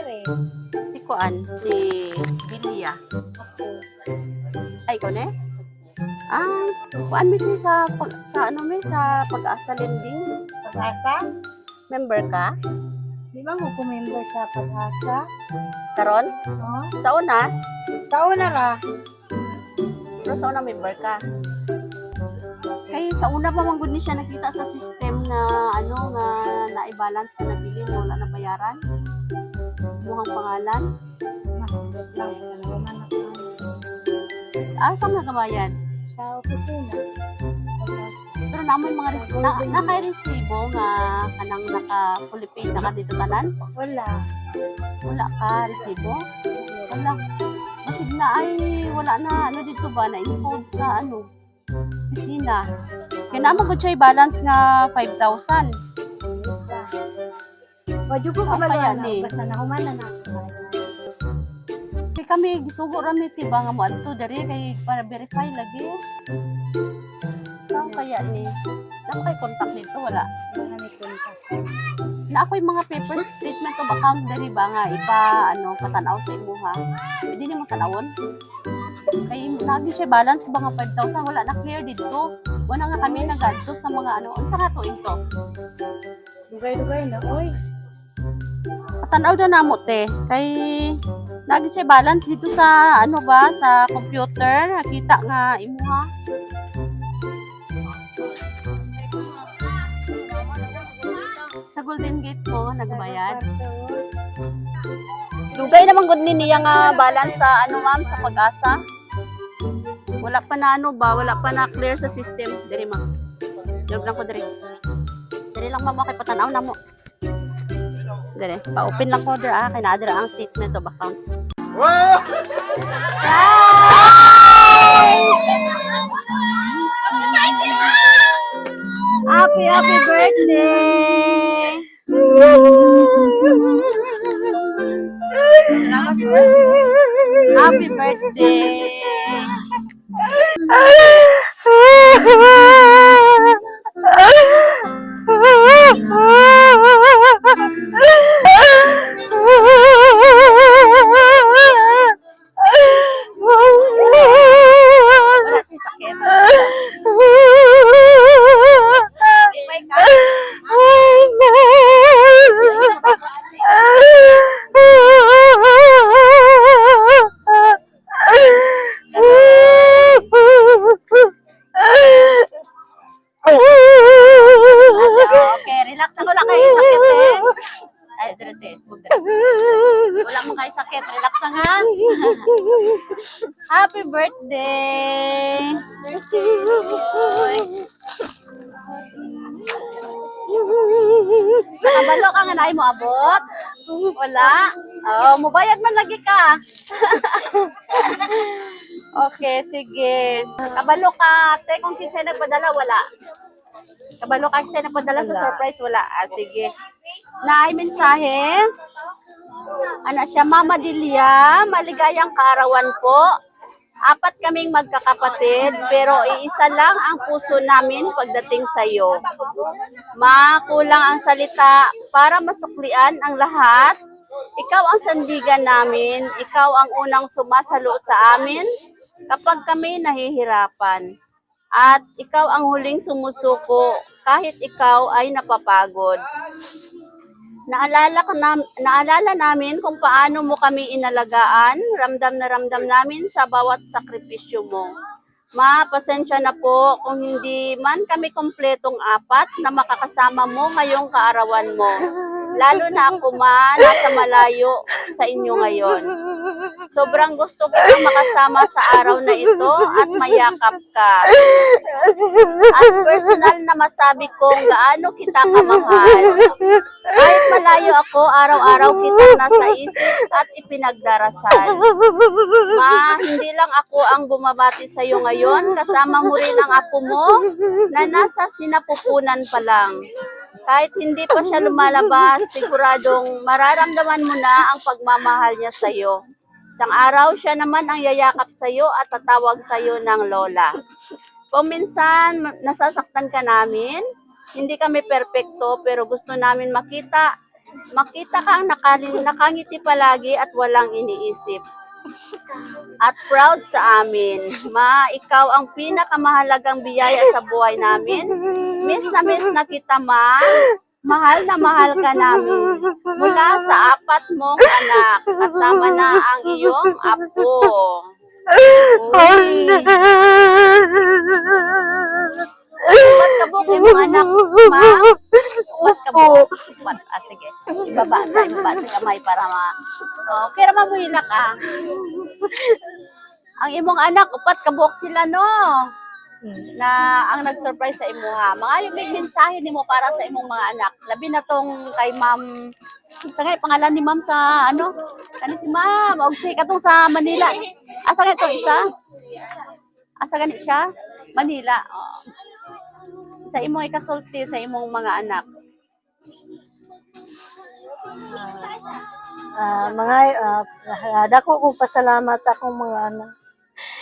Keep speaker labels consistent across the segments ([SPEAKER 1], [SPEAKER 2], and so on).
[SPEAKER 1] dire.
[SPEAKER 2] Si Kuan, si Lilia. Ay, ko ne? Ah, Kuan mi ni sa ano mi sa Pag-asa Lending.
[SPEAKER 1] Pag-asa?
[SPEAKER 2] Member ka?
[SPEAKER 1] Di ba mo member sa Pag-asa?
[SPEAKER 2] Karon?
[SPEAKER 1] No?
[SPEAKER 2] Sa una?
[SPEAKER 1] Sa una ra.
[SPEAKER 2] Pero sa una member ka. Kay sa una pa man gud ni siya nakita sa system na ano nga na-balance ka na bilin nga wala na bayaran. Muhang pangalan.
[SPEAKER 1] Mahigit lang. Naman ako
[SPEAKER 2] Saan nagabayan?
[SPEAKER 1] sa opisina. Pag-asa.
[SPEAKER 2] Pero naman mga naka-resibo nga kanang naka-fully paid na ka dito tanan?
[SPEAKER 1] Wala.
[SPEAKER 2] Wala ka resibo? Wala. Masig na ay wala na ano dito ba na encode sa ano opisina. Kaya naman ko siya balance nga 5,000.
[SPEAKER 1] Wadyo ko
[SPEAKER 2] Ang
[SPEAKER 1] kabalo
[SPEAKER 2] kaya
[SPEAKER 1] na.
[SPEAKER 2] ni.
[SPEAKER 1] Basta nahuman na ako.
[SPEAKER 2] Kay kami gisugo ra mi tiba nga mo adto diri kay para verify lagi. Saan kaya ni? Saan kay contact dito wala?
[SPEAKER 1] Wala may kontak.
[SPEAKER 2] Na ako yung mga paper statement of account diri ba nga ano patanaw sa imuha. Pwede ni mo tanawon. Kay lagi siya balance ba nga 5,000 wala na clear dito. Wala nga kami nagadto sa mga ano unsa nga tuig to?
[SPEAKER 1] Dugay-dugay na. Oy.
[SPEAKER 2] Patanaw daw namo te. Kay lagi siya balance dito sa ano ba sa computer nakita nga imuha. Sa Golden Gate po nagbayad. Dugay naman gud ni niya nga balance sa ano ma'am sa Pag-asa. Wala pa na ano ba, wala pa na clear sa system. Diri ma'am. Jog lang ko diri. Diri lang ma'am kay patanaw na mo. Diri, pa-open lang ko dira kay naa dira ang statement of account.
[SPEAKER 3] Wow!
[SPEAKER 2] Happy birthday! Happy birthday! Wala siya sakit. Lipay ka? Okay, relax na wala kayo sakit eh. Ay, diretes, wala mo kayo sakit, relax na nga. Happy birthday! Nakabalo ka nga na mo abot? Wala? Oh, mubayad man lagi ka. Okay, sige. Kabalo ka, te, kung kinsay nagpadala, wala. Kabalo ka kinsay nagpadala sa surprise, wala. Sige. Naay mensahe. Ano siya, Mama Delia, maligayang kaarawan po. 4 kaming magkakapatid, pero iisa lang ang puso namin pagdating sa iyo. Makulang ang salita para masuklian ang lahat. Ikaw ang sandigan namin, ikaw ang unang sumasalo sa amin kapag kami nahihirapan. At ikaw ang huling sumusuko kahit ikaw ay napapagod. Naalala namin kung paano mo kami inalagaan, ramdam na ramdam namin sa bawat sakripisyo mo. Ma, pasensya na po kung hindi man kami kompletong 4 na makakasama mo ngayong kaarawan mo. Lalo na ako ma, nasa malayo sa inyo ngayon. Sobrang gusto ko makasama sa araw na ito at mayakap ka. At personal na masabi kong gaano kita kamahal. Kahit malayo ako, araw-araw kitang nasa isip at ipinagdarasal. Ma, hindi lang ako ang bumabati sa iyo ngayon, kasama mo rin ang apo mo na nasa sinapupunan pa lang. Kahit hindi pa siya lumalabas, siguradong mararamdaman mo na ang pagmamahal niya sa iyo. Isang araw, siya naman ang yayakap sa iyo at tatawag sa iyo ng lola. Kung minsan nasasaktan ka namin, hindi kami perpekto pero gusto namin makita Makita kang nakangiti palagi at walang iniisip. At proud sa amin. Ma, ikaw ang pinakamahalagang biyaya sa buhay namin. Miss na kita, Ma. Mahal na mahal ka namin. Mula sa 4 mong anak, kasama na ang iyong apo. Uy. Ba't kabuk yung mga anak, Ma? Ba't kabuk? Sige. Ibaba sa kamay para okay naman mo hilak Ang imong anak, upat kabuk sila, no? Na ang nag-surprise sa imo ha. Mga yung may mensahe nimo para sa imong mga anak. Labi na tong kay Ma'am. Sa ngay pangalan ni Ma'am sa ano? Kani si Ma'am, og si katong sa Manila. Asa nga to isa? Asa gani siya? Manila. Oh. Sa imong ikasulti sa imong mga anak.
[SPEAKER 3] Dako kong pasalamat sa akong mga anak.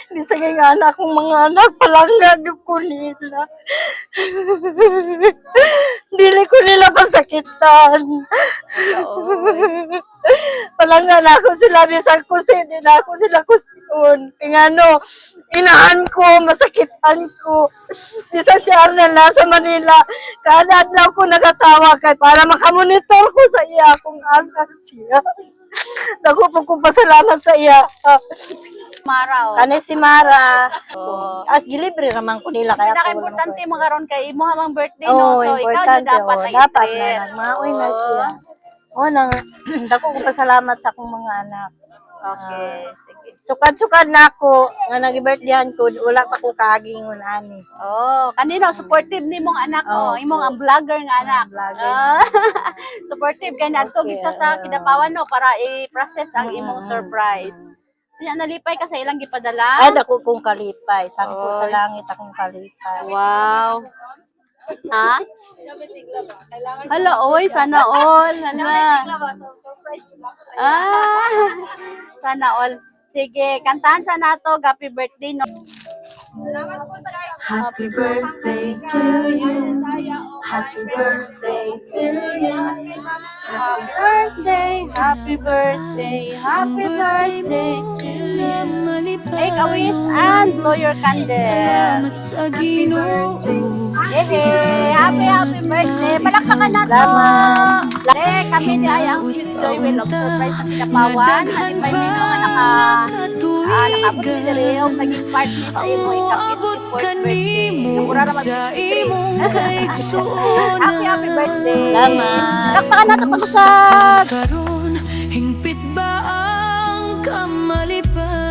[SPEAKER 3] Bisa nga anak kong mga anak, palanggan ko nila. Dili ko nila masakitan. Palanggan ako sila, bisang kusi, di na ako sila kusin. Ingano, inahan ko, masakitan ko. Bisang si Arnel nasa Manila, kada adlaw ko nagatawag kay para makamonitor ko sa iya kung asa siya. Dako po kong pasalamat sa iya.
[SPEAKER 2] Mara.
[SPEAKER 3] Kani si Mara. As gilibre naman ko nila kaya
[SPEAKER 2] pinaka-importante mo karon kay imo hamang birthday no. So ikaw na dapat
[SPEAKER 3] dapat na nagmaoy na siya. Nang dako ko pasalamat sa akong mga anak.
[SPEAKER 2] Okay, sige.
[SPEAKER 3] Sukad-sukad na ako nga nagi-birthdayhan ko, wala pa ko kagingon ani.
[SPEAKER 2] Kanino supportive nimong anak imong ang vlogger nga anak. Supportive kay nadto gid sa Kidapawan no para i-process ang imong surprise. Kanya nalipay ka sa ilang gipadala?
[SPEAKER 3] Ay, dako kong kalipay. Sangko sa langit akong kalipay.
[SPEAKER 2] Wow. Ha? Hala, oy, sana all. Hala. Sana all. Sige, kantahan sa nato. Happy birthday, no? Happy birthday to you. Happy birthday to you. Happy birthday, happy birthday, happy birthday to you. Take a wish and blow your candle. Yay! Happy birthday! Palakpakan na to! Kami di ay ang Sweet Joy will of surprise sa Kidapawan. Nalipay ninyo nga nakabot ni Dere o naging part ni sa imo ikapit 54th birthday. Namura naman 50. Happy birthday! Palakpakan na to pag-usap!
[SPEAKER 4] Hingpit ba ang kamalipay?